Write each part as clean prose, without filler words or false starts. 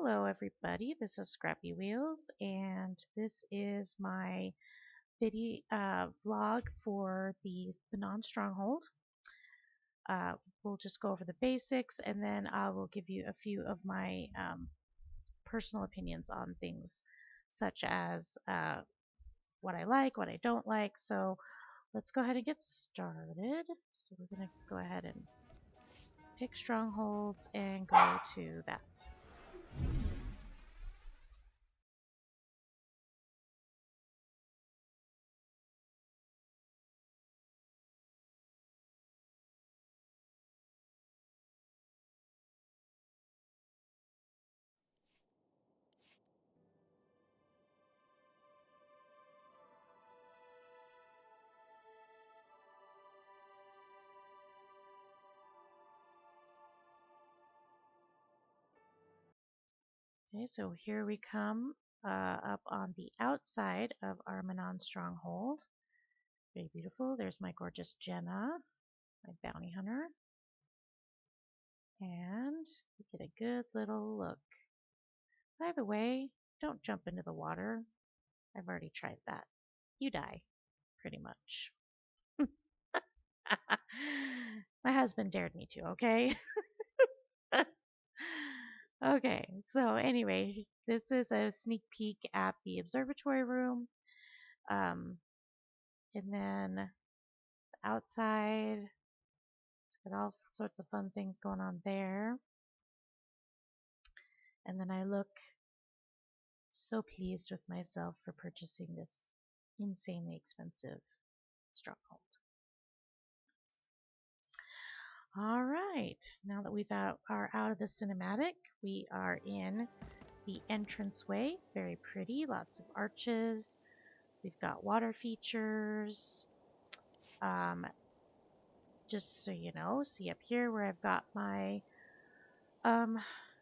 Hello, everybody. This is Scrappy Wheels, and this is my video vlog for the Manaan Stronghold. We'll just go over the basics, and then I will give you a few of my personal opinions on things, such as what I like, what I don't like. So let's go ahead and get started. So we're going to go ahead and pick strongholds and go to that. Okay, so here we come up on the outside of our Manaan Stronghold. Very beautiful. There's my gorgeous Jenna, my bounty hunter. And we get a good little look. By the way, don't jump into the water. I've already tried that. You die, pretty much. My husband dared me to, okay? Okay, so anyway, this is a sneak peek at the observatory room. And then outside, got all sorts of fun things going on there. And then I look so pleased with myself for purchasing this insanely expensive stronghold. All right, now that are out of the cinematic, we are in the entranceway. Very pretty, lots of arches. We've got water features. Just so you know, see up here where I've got my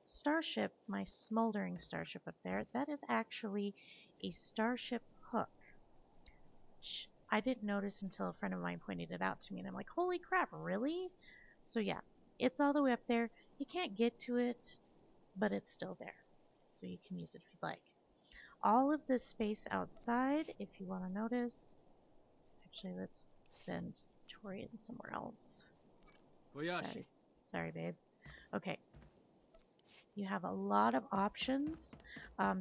starship, my smoldering starship up there, that is actually a starship hook. Which I didn't notice until a friend of mine pointed it out to me, and I'm like, holy crap, really? So yeah, it's all the way up there. You can't get to it, but it's still there. So you can use it if you'd like. All of this space outside, if you want to notice, actually let's send Torian somewhere else. Koyashi. Sorry, babe. Okay. You have a lot of options.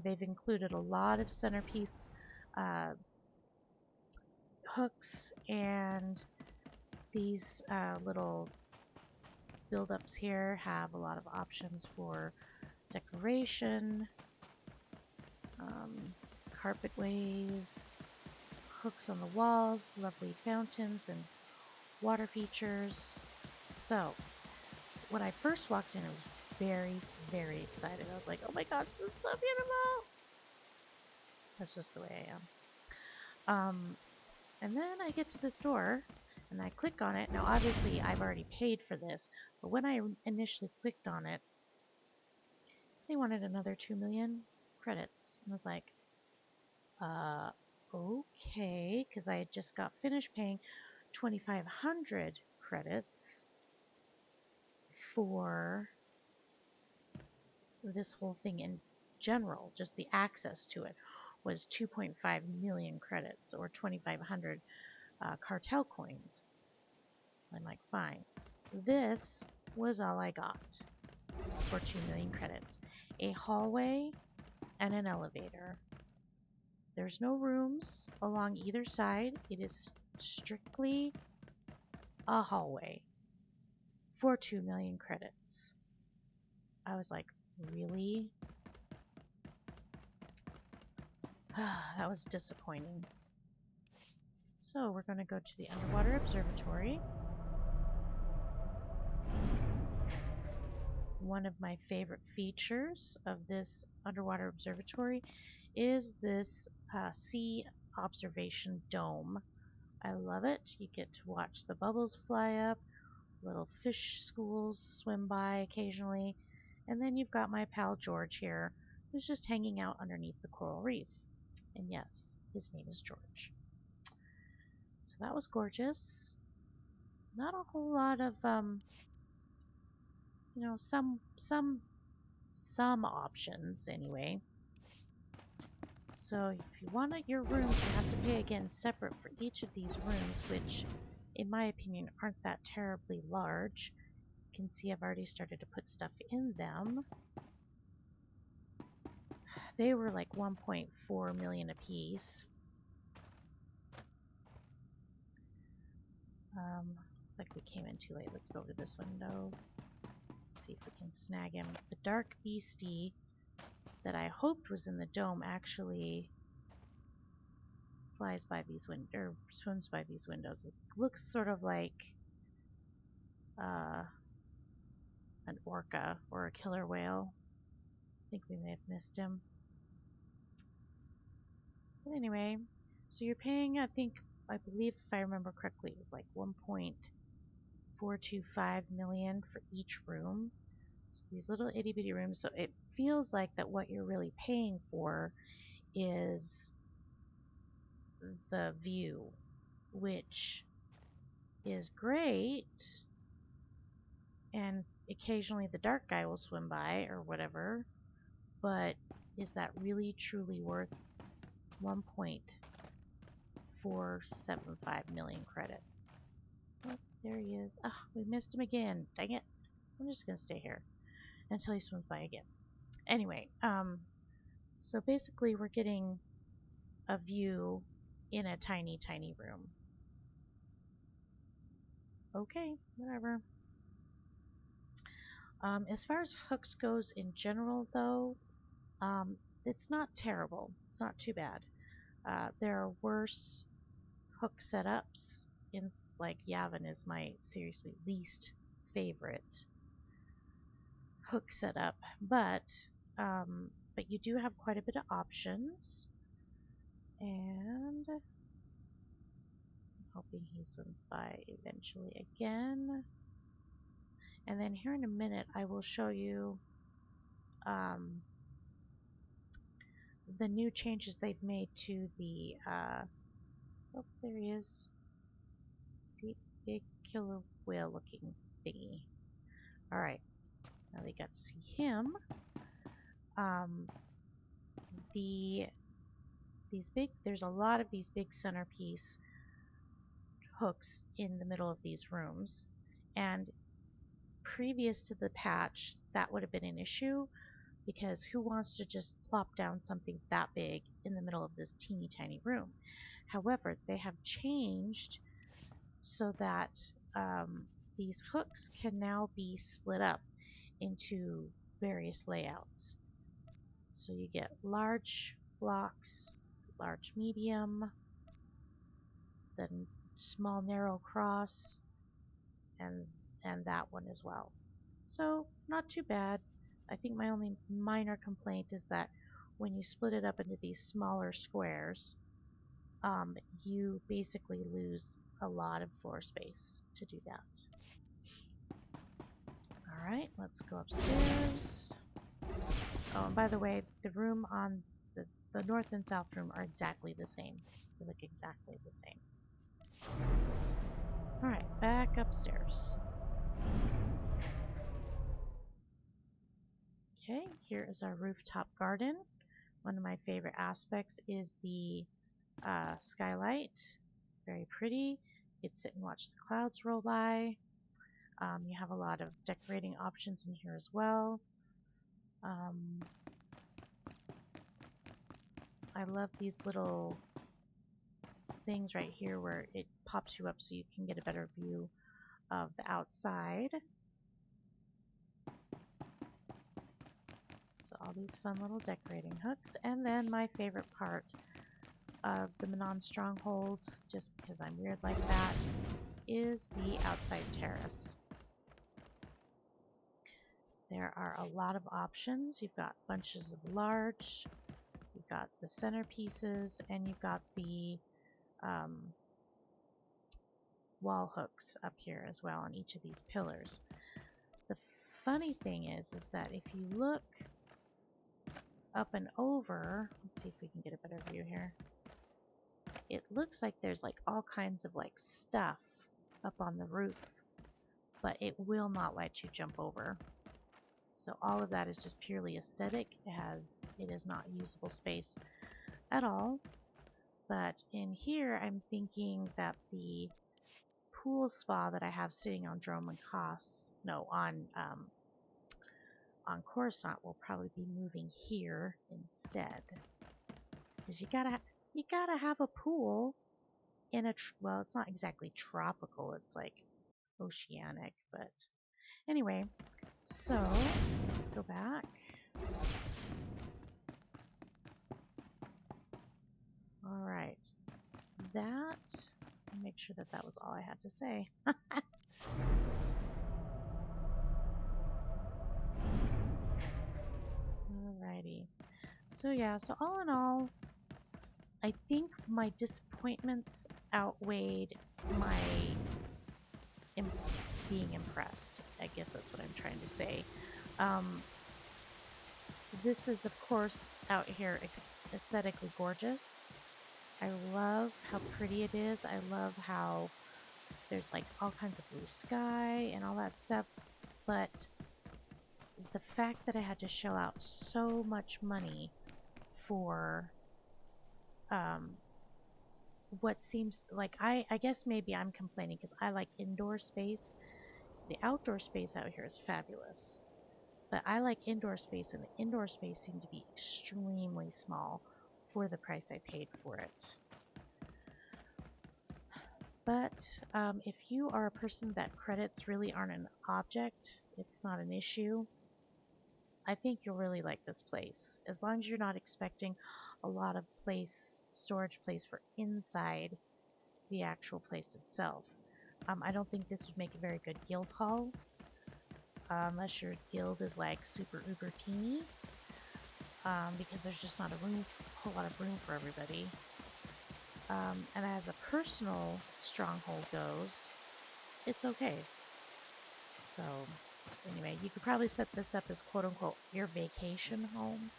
They've included a lot of centerpiece hooks, and these little build-ups here have a lot of options for decoration, carpetways, hooks on the walls, lovely fountains and water features. So when I first walked in, I was very, very excited. I was like, oh my gosh, this is so beautiful. That's just the way I am. And then I get to this door and I click on it. Now obviously I've already paid for this, but when I initially clicked on it, they wanted another 2 million credits. And I was like, okay, because I had just got finished paying 2,500 credits for this whole thing in general. Just the access to it was 2.5 million credits, or 2,500 cartel coins. So I'm like, fine. This was all I got for 2 million credits. A hallway and an elevator. There's no rooms along either side. It is strictly a hallway for 2 million credits. I was like, really? That was disappointing. So we're going to go to the underwater observatory. One of my favorite features of this underwater observatory is this sea observation dome. I love it. You get to watch the bubbles fly up, little fish schools swim by occasionally, and then you've got my pal George here, who's just hanging out underneath the coral reef. And yes, his name is George. So that was gorgeous. Not a whole lot of, some some options anyway. So if you want your rooms, you have to pay again separate for each of these rooms, which in my opinion aren't that terribly large. You can see I've already started to put stuff in them. They were like 1.4 million a piece. Looks like we came in too late. Let's go over to this window. See if we can snag him. The dark beastie that I hoped was in the dome actually flies by these windows, or swims by these windows. It looks sort of like an orca or a killer whale. I think we may have missed him. But anyway, so you're paying, I believe if I remember correctly, it was like 1.425 million for each room. So these little itty bitty rooms, so it feels like that what you're really paying for is the view, which is great, and occasionally the dark guy will swim by or whatever, but is that really truly worth 1.475 million credits? Oh, there he is. Ah, we missed him again. Dang it. I'm just gonna stay here until he swims by again. Anyway, so basically we're getting a view in a tiny, tiny room. Okay, whatever. As far as hooks goes in general, though, it's not terrible. It's not too bad. There are worse hook setups. Like Yavin is my seriously least favorite hook setup, but you do have quite a bit of options. And I'm hoping he swims by eventually again. And then here in a minute, I will show you the new changes they've made to the, oh, there he is. See, big killer whale looking thingy. Alright, now they got to see him. There's a lot of these big centerpiece hooks in the middle of these rooms, and previous to the patch, that would have been an issue, because who wants to just plop down something that big in the middle of this teeny tiny room? However, they have changed so that these hooks can now be split up into various layouts. So you get large blocks, large medium, then small narrow cross, and that one as well. So not too bad. I think my only minor complaint is that when you split it up into these smaller squares, you basically lose a lot of floor space to do that. Alright, let's go upstairs. Oh, and by the way, the room on the north and south room are exactly the same. They look exactly the same. Alright, back upstairs. Okay, here is our rooftop garden. One of my favorite aspects is the skylight. Very pretty. You can sit and watch the clouds roll by. You have a lot of decorating options in here as well. I love these little things right here where it pops you up so you can get a better view of the outside. So all these fun little decorating hooks. And then my favorite part of the Manaan Stronghold, just because I'm weird like that, is the outside terrace. There are a lot of options. You've got bunches of large, you've got the centerpieces, and you've got the wall hooks up here as well on each of these pillars. The funny thing is that if you look up and over, let's see if we can get a better view here. It looks like there's like all kinds of like stuff up on the roof, but it will not let you jump over. So all of that is just purely aesthetic. It is not usable space at all. But in here, I'm thinking that the pool spa that I have sitting on Drome and Kos, no, on Coruscant will probably be moving here instead. Because you gotta have a pool in a well, it's not exactly tropical. It's like oceanic, but anyway. So let's go back. All right, that. Make sure that that was all I had to say. Alrighty. So yeah, so all in all, I think my disappointments outweighed my Im being impressed. I guess that's what I'm trying to say. Um, this is, of course, out here aesthetically gorgeous. I love how pretty it is. I love how there's like all kinds of blue sky and all that stuff. But the fact that I had to shell out so much money for um, what seems like I guess maybe I'm complaining because I like indoor space. The outdoor space out here is fabulous, but I like indoor space, and the indoor space seemed to be extremely small for the price I paid for it. But if you are a person that credits really aren't an object, it's not an issue, I think you'll really like this place. As long as you're not expecting a lot of storage place for inside the actual place itself. I don't think this would make a very good guild hall, unless your guild is like super uber teeny, because there's just not a whole lot of room for everybody. And as a personal stronghold goes, it's okay. So anyway, you could probably set this up as quote unquote your vacation home,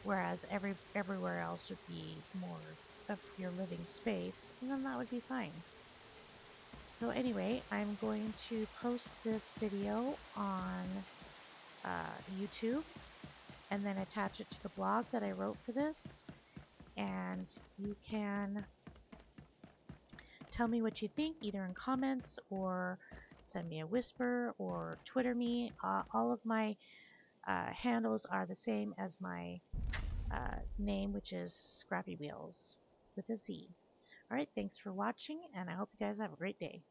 whereas everywhere else would be more of your living space, and then that would be fine. So anyway, I'm going to post this video on YouTube and then attach it to the blog that I wrote for this, and you can tell me what you think either in comments or send me a whisper or Twitter me. All of my handles are the same as my name, which is Scrappy Wheels with a Z. Alright, thanks for watching, and I hope you guys have a great day.